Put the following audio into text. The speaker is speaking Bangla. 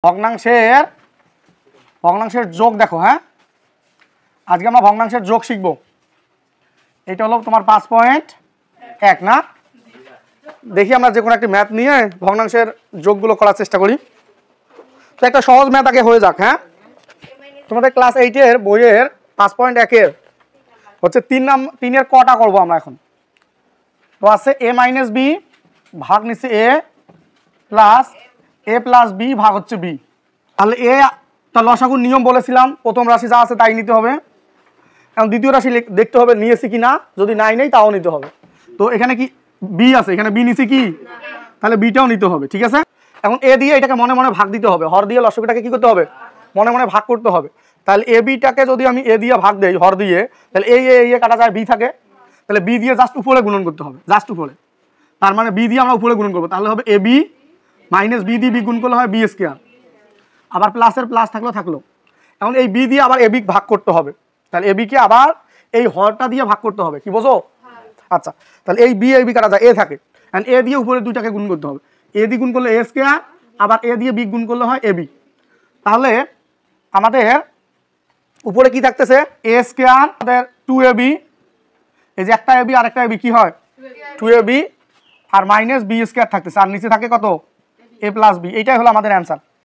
ভগ্নাংশের যোগ দেখো। হ্যাঁ, আজকে আমরা ভগ্নাংশের যোগ শিখব। এটা হলো তোমার 5.1 না? দেখি আমরা যে কোনো একটি ম্যাথ নিয়ে ভগ্নাংশের যোগগুলো করার চেষ্টা করি। তো একটা সহজ ম্যাথ আগে হয়ে যাক। হ্যাঁ, তোমাদের ক্লাস 8-এর বইয়ের 5.1-এর হচ্ছে 3-এর কটা করবো আমরা এখন। তো আছে a মাইনাস বি ভাগ নিচ্ছে a প্লাস বি ভাগ হচ্ছে বি। তাহলে তার লসাগুর নিয়ম বলেছিলাম, প্রথম রাশি যা আছে তাই নিতে হবে। এখন দ্বিতীয় রাশি দেখতে হবে নিয়েছি কি না, যদি নাই নেই তাও নিতে হবে। তো এখানে কি বি আছে, এখানে বি নিছি কি, তাহলে বিটাও নিতে হবে। ঠিক আছে, এখন এ দিয়ে এটাকে মনে মনে ভাগ দিতে হবে। হর দিয়ে লসাগুটাকে কি করতে হবে, মনে মনে ভাগ করতে হবে। তাহলে এ বিটাকে যদি আমি এ দিয়ে ভাগ দেই হর দিয়ে, তাহলে এই কাটা যায় বি থাকে, তাহলে বি দিয়ে জাস্ট উপরে গুণন করতে হবে, জাস্ট উপরে। তার মানে বি দিয়ে আমরা উপরে গুণন করবো, তাহলে হবে এ বি মাইনাস বি দিয়ে বি গুণ করলে হয় বি স্কোয়ার। আবার প্লাসের প্লাস থাকলো। এখন এই বি দিয়ে আবার এ বি ভাগ করতে হবে, তাহলে এ বিকে আবার এই হরটা দিয়ে ভাগ করতে হবে। কি বোঝো? আচ্ছা, তাহলে এই বি কাটা যায় এ থাকে, এন্ড এ দিয়ে উপরে দুইটাকে গুণ করতে হবে। এ দিয়ে গুণ করলে এ স্কোয়ার, আবার এ দিয়ে বি গুণ করলে হয় এ বি। তাহলে আমাদের উপরে কি থাকতেছে, এ স্কোয়ার, আমাদের 2ab, এই যে একটা এবি আর একটা এবি কি হয় 2ab, আর মাইনাস বি স্কোয়ার থাকতেছে, আর নিচে থাকে কত, এ প্লাস বি। এইটাই হলো আমাদের অ্যান্সার।